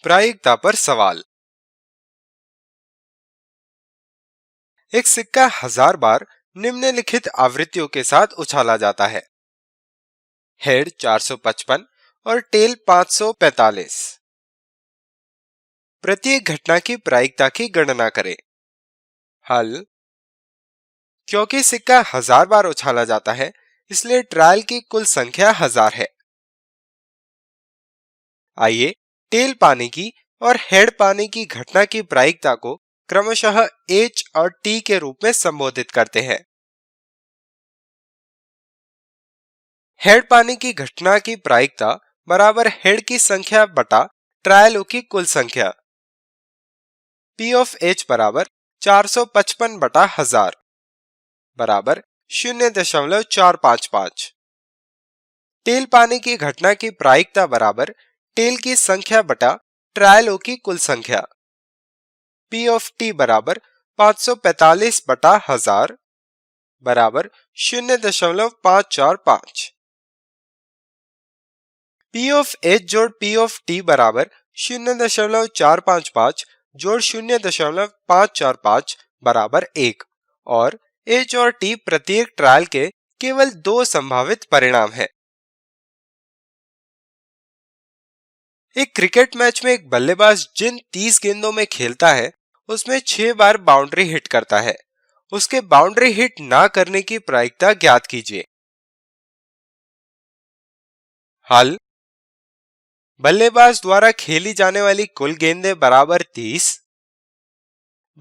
प्रायिकता पर सवाल। एक सिक्का 1000 बार निम्नलिखित आवृत्तियों के साथ उछाला जाता है। हेड 455 और टेल 545। प्रत्येक घटना की प्रायिकता की गणना करें। हल। क्योंकि सिक्का 1000 बार उछाला जाता है, इसलिए ट्रायल की कुल संख्या 1000 है। आइए टेल पाने की और हेड पाने की घटना की प्रायिकता को क्रमशः H और T के रूप में संबोधित करते हैं। हेड पाने की घटना की प्रायिकता बराबर हेड की संख्या बटा ट्रायलों की कुल संख्या। P ऑफ H बराबर 455 बटा 1000 बराबर 0.455। टेल पाने की घटना की प्रायिकता बराबर टेल की संख्या बटा ट्रायलों की कुल संख्या। P ऑफ T बराबर 545 बटा 1000 बराबर 0.545। P ऑफ H जोड़ P ऑफ T बराबर 0.455 जोड़ 0.545 बराबर 1 और H और T प्रत्येक ट्रायल के केवल 2 संभावित परिणाम हैं। एक क्रिकेट मैच में एक बल्लेबाज जिन 30 गेंदों में खेलता है, उसमें 6 बार बाउंड्री हिट करता है। उसके बाउंड्री हिट ना करने की प्रायिकता ज्ञात कीजिए। हल। बल्लेबाज द्वारा खेली जाने वाली कुल गेंदें बराबर 30,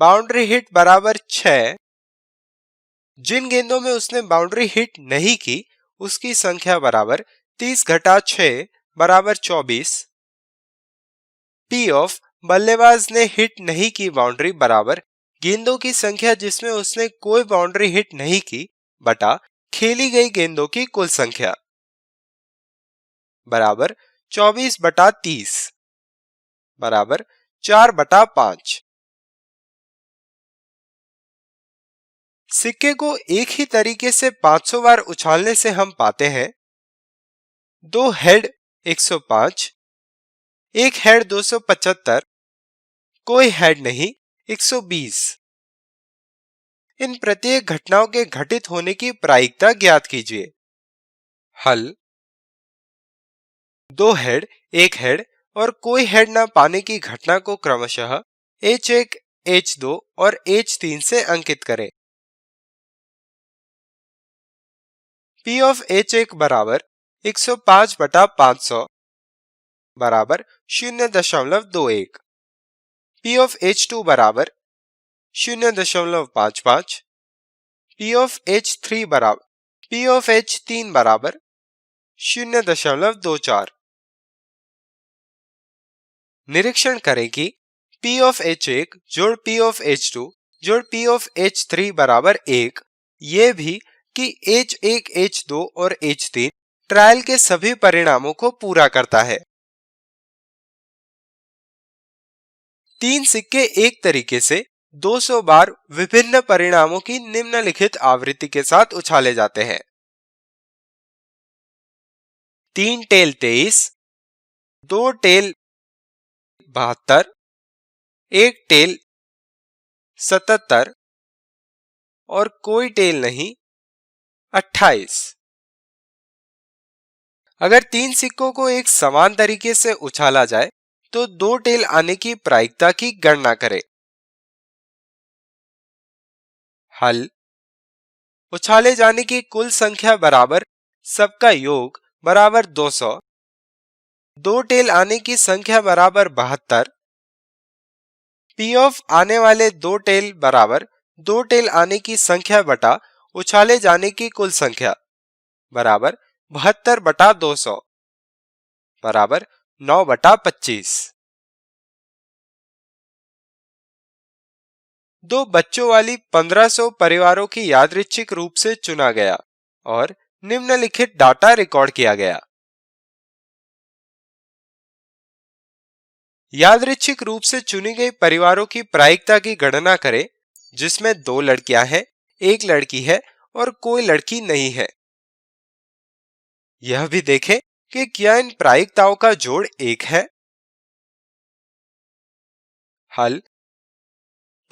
बाउंड्री हिट बराबर 6। जिन गेंदों में उसने बाउंड्री हिट नहीं की, उसकी संख्या बराबर 30 घटा 6 बराबर 24। P ऑफ बल्लेबाज ने हिट नहीं की बाउंड्री बराबर गेंदों की संख्या जिसमें उसने कोई बाउंड्री हिट नहीं की बटा खेली गई गेंदों की कुल संख्या बराबर 24 बटा 30 बराबर 4 बटा 5। सिक्के को एक ही तरीके से 500 बार उछालने से हम पाते हैं: 2 हेड 105, एक हेड 275, कोई हेड नहीं 120। इन प्रत्येक घटनाओं के घटित होने की प्रायिकता ज्ञात कीजिए। हल। 2 हेड, एक हेड और कोई हेड ना पाने की घटना को क्रमशः H1, H2 और H3 से अंकित करें। P ऑफ H1 बराबर 105 बटा 500 बराबर 0.21। P ऑफ H2 बराबर 0.55। P ऑफ H3 बराबर P ऑफ H3 बराबर 0.24। निरीक्षण करें कि P ऑफ H1 जोड़ P ऑफ H2 जोड़ P ऑफ H3 बराबर 1, ये भी कि H1, H2 और H3 ट्रायल के सभी परिणामों को पूरा करता है। 3 सिक्के एक तरीके से 200 बार विभिन्न परिणामों की निम्नलिखित आवृत्ति के साथ उछाले जाते हैं: 3 टेल 23, 2 टेल 72, एक टेल 77 और कोई टेल नहीं 28। अगर 3 सिक्कों को एक समान तरीके से उछाला जाए तो 2 टेल आने की प्रायिकता की गणना करें। हल। उछाले जाने की कुल संख्या बराबर सबका योग बराबर 200, 2 टेल आने की संख्या बराबर 72। P ऑफ आने वाले 2 टेल बराबर 2 टेल आने की संख्या बटा उछाले जाने की कुल संख्या बराबर 72 बटा 200 बराबर 9 बटा 25। 2 बच्चों वाली 1500 परिवारों की यादृच्छिक रूप से चुना गया और निम्नलिखित डाटा रिकॉर्ड किया गया। यादृच्छिक रूप से चुनी गई परिवारों की प्रायिकता की गणना करें, जिसमें 2 लड़कियां हैं, एक लड़की है और कोई लड़की नहीं है। यह भी देखें कि क्या इन प्रायिकताओं का जोड़ 1 है। हल।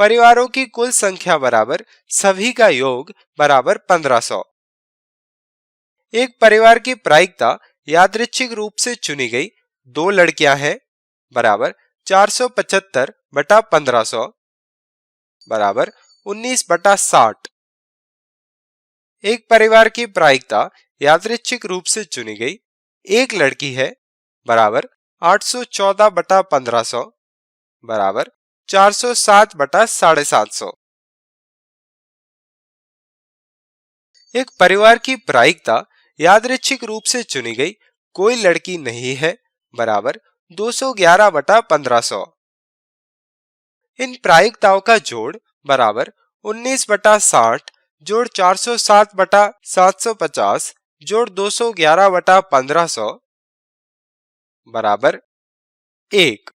परिवारों की कुल संख्या बराबर सभी का योग बराबर 1500। एक परिवार की प्रायिकता यादृच्छिक रूप से चुनी गई दो लड़कियां हैं बराबर 475 बटा 1500 बराबर 19/60। एक परिवार की प्रायिकता यादृच्छिक रूप से चुनी गई एक लड़की है बराबर 814 बटा 1500 बराबर 407 बटा 750। एक परिवार की प्रायिकता यादृच्छिक रूप से चुनी गई कोई लड़की नहीं है बराबर 211 बटा 1500। इन प्रायिकताओं का जोड़ बराबर 19/60 जोड़ 407 बटा 750 जोड़ 211 बटा 1500 बराबर 1।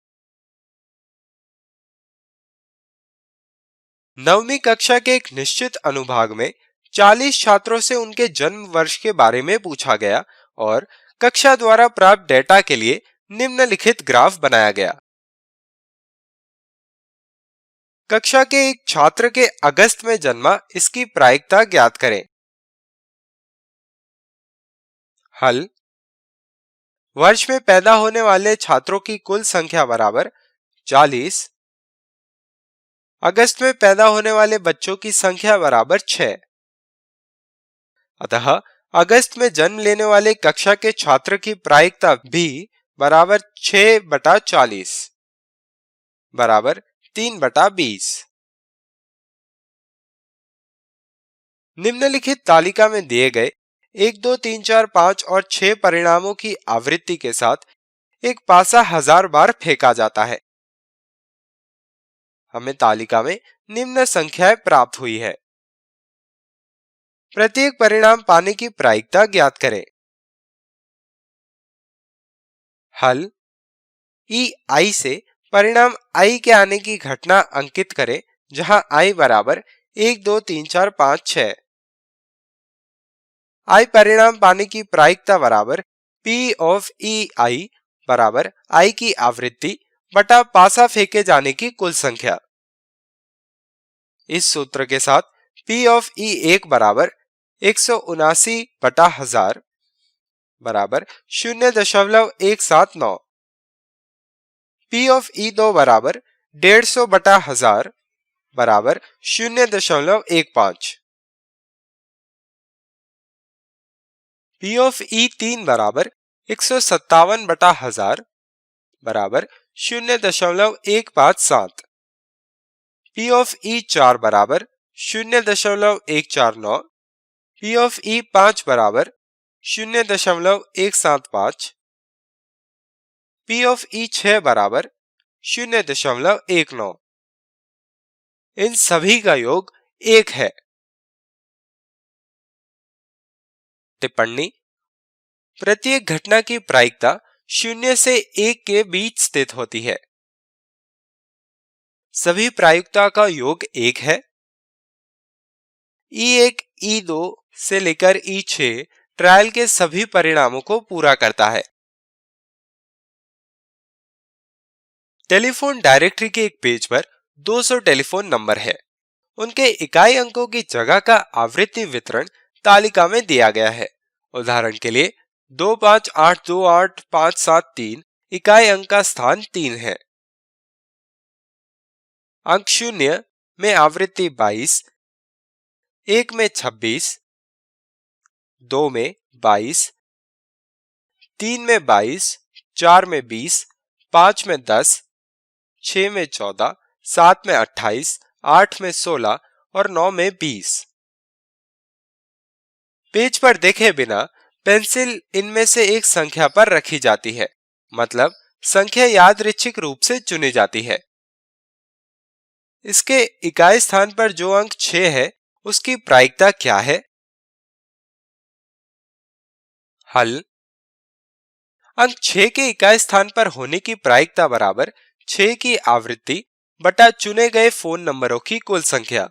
नवमीं कक्षा के एक निश्चित अनुभाग में 40 छात्रों से उनके जन्म वर्ष के बारे में पूछा गया और कक्षा द्वारा प्राप्त डेटा के लिए निम्नलिखित ग्राफ बनाया गया। कक्षा के एक छात्र के अगस्त में जन्मा, इसकी प्रायिकता ज्ञात करें। हल। वर्ष में पैदा होने वाले छात्रों की कुल संख्या बराबर 40। अगस्त में पैदा होने वाले बच्चों की संख्या बराबर 6। अतः अगस्त में जन्म लेने वाले कक्षा के छात्र की प्रायिकता भी बराबर 6/40 बराबर 3/20। निम्नलिखित तालिका में दिए गए 1, 2, 3, 4, 5 और 6 परिणामों की आवृत्ति के साथ एक पासा 1000 बार फेंका जाता है। हमें तालिका में निम्न संख्याएं प्राप्त हुई है। प्रत्येक परिणाम पाने की प्रायिकता ज्ञात करें। हल। ई आई से परिणाम आई के आने की घटना अंकित करें जहां आई बराबर 1, 2, 3, 4, 5, 6। आई परिणाम पाने की प्रायिकता बराबर P ऑफ ई आई बराबर आई की आवृत्ति बटा पासा फेंके जाने की कुल संख्या। इस सूत्र के साथ P ऑफ ई एक बराबर 179/1000 बराबर 0.179। P ऑफ ई दो बराबर 150/1000 बराबर 0.15। P ऑफ ई तीन बराबर 157/1000 बराबर 0.157। P ऑफ ई चार बराबर 0.149। P ऑफ ई पांच बराबर 0.175। P ऑफ ई छह बराबर 0.19। इन सभी का योग 1 है। टिप्पणी। प्रत्येक घटना की प्रायिकता 0 से 1 के बीच स्थित होती है। सभी प्रायिकता का योग 1 है। E1, E2 से लेकर E6 ट्रायल के सभी परिणामों को पूरा करता है। टेलीफोन डायरेक्टरी के एक पेज पर 200 टेलीफोन नंबर है। उनके इकाई अंकों की जगह का आवृत्ति वितरण तालिका में दिया गया है। उदाहरण के लिए 2582857 इकाई अंक का स्थान 3 है। अंक 0 में आवृत्ति 22, 1 में 26, 2 में 22, 3 में 22, 4 में 20, 5 में 10, 6 में 14, 7 में 28, 8 में 16 और 9 में 20। पेज पर देखे बिना पेंसिल इनमें से एक संख्या पर रखी जाती है, मतलब संख्या यादृच्छिक रूप से चुनी जाती है। इसके इकाई स्थान पर जो अंक 6 है उसकी प्रायिकता क्या है? हल। अंक 6 के इकाई स्थान पर होने की प्रायिकता बराबर 6 की आवृत्ति बटा चुने गए फोन नंबरों की कुल संख्या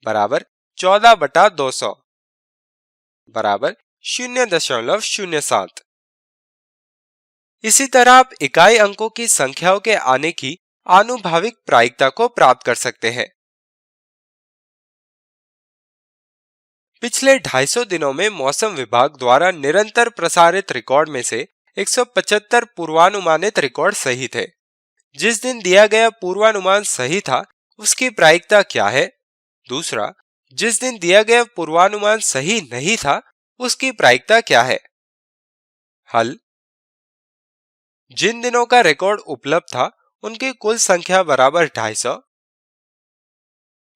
बराबर 14/200 बराबर 0.07। इसी तरह आप इकाई अंकों की संख्याओं के आने की आनुभाविक प्रायिकता को प्राप्त कर सकते हैं। पिछले 250 दिनों में मौसम विभाग द्वारा निरंतर प्रसारित रिकॉर्ड में से 175 पूर्वानुमानित रिकॉर्ड सही थे। जिस दिन दिया गया पूर्वानुमान सही था उसकी प्रायिकता क्या है? दूसरा, जिस दिन दिया गया पूर्वानुमान सही नहीं था उसकी प्रायिकता क्या है? हल: जिन दिनों का रिकॉर्ड उपलब्ध था उनकी कुल संख्या बराबर 250।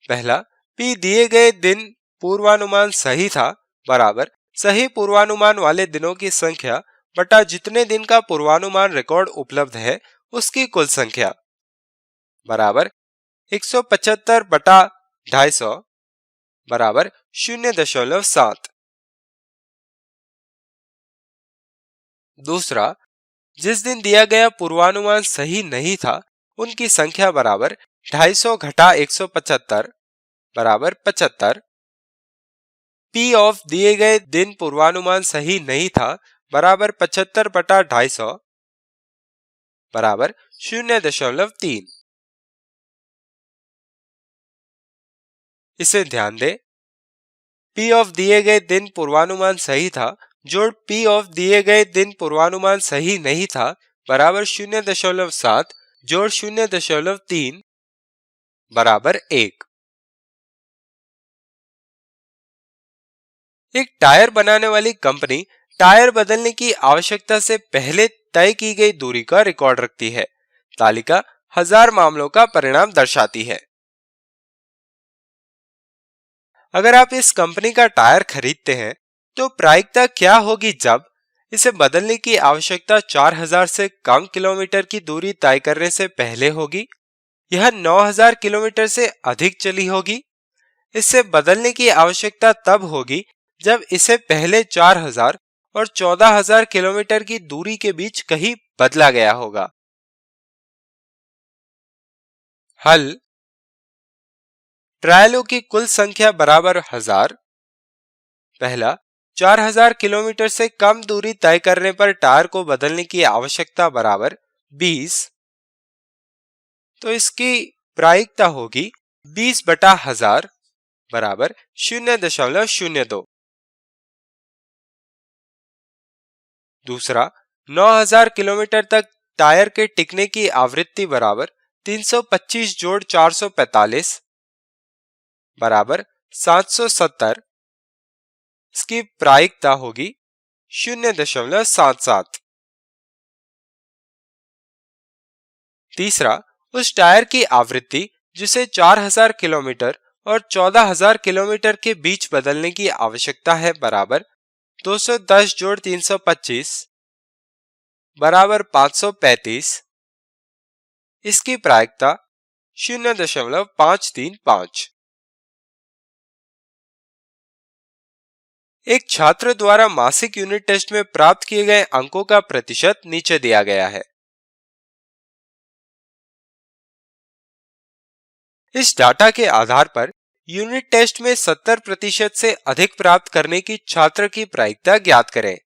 पहला, पी दिए गए दिन पूर्वानुमान सही था बराबर सही पूर्वानुमान वाले दिनों की संख्या बटा जितने दिन का पूर्वानुमान रिकॉर्ड उपलब्ध है उसकी कुल संख्या बराबर 175 बटा 250 बराबर 0.7। दूसरा, जिस दिन दिया गया पूर्वानुमान सही नहीं था उनकी संख्या बराबर 250 घटा 175 बराबर 75। पी ऑफ दिए गए दिन पूर्वानुमान सही नहीं था बराबर 75 बटा 250 बराबर 0.3। इसे ध्यान दें, पी ऑफ दिए गए दिन पूर्वानुमान सही था जोड़ पी ऑफ दिए गए दिन पूर्वानुमान सही नहीं था बराबर 0.7 जोड़ 0.3 बराबर 1। एक टायर बनाने वाली कंपनी टायर बदलने की आवश्यकता से पहले तय की गई दूरी का रिकॉर्ड रखती है। तालिका 1000 मामलों का परिणाम दर्शाती है। अगर आप इस कंपनी का टायर खरीदते हैं तो प्रायिकता क्या होगी जब इसे बदलने की आवश्यकता 4000 से कम किलोमीटर की दूरी तय करने से पहले होगी, यह 9000 किलोमीटर से अधिक चली होगी। इसे बदलने की आवश्यकता तब होगी जब इसे पहले 4000 और 14000 किलोमीटर की दूरी के बीच कहीं बदला गया होगा। हल: ट्रायलों की कुल संख्या बराबर 1000। पहला, 4000 किलोमीटर से कम दूरी तय करने पर टायर को बदलने की आवश्यकता बराबर 20, तो इसकी प्रायिकता होगी 20 बटा 1000 बराबर 0.02। दूसरा, 9000 किलोमीटर तक टायर के टिकने की आवृत्ति बराबर 325 जोड़ 445 बराबर 770, इसकी प्रायिकता होगी 0.77। तीसरा, उस टायर की आवृत्ति जिसे 4000 किलोमीटर और 14000 किलोमीटर के बीच बदलने की आवश्यकता है बराबर 210 जोड़ 325 बराबर 535, इसकी प्रायिकता 0.535। एक छात्र द्वारा मासिक यूनिट टेस्ट में प्राप्त किए गए अंकों का प्रतिशत नीचे दिया गया है। इस डाटा के आधार पर यूनिट टेस्ट में 70% से अधिक प्राप्त करने की छात्र की प्रायिकता ज्ञात करें।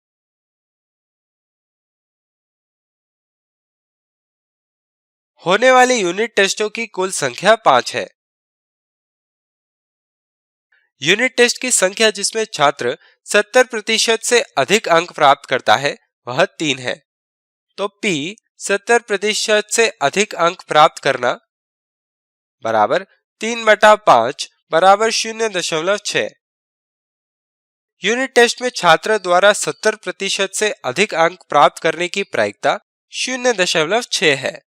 होने वाले यूनिट टेस्टों की कुल संख्या 5 है। यूनिट टेस्ट की संख्या जिसमें छात्र 70% से अधिक अंक प्राप्त करता है वह 3 है, तो P 70% से अधिक अंक प्राप्त करना बराबर 3 बटा 5 बराबर 0.6। यूनिट टेस्ट में छात्र द्वारा 70% से अधिक अंक प्राप्त करने की प्रायिकता 0.6 है।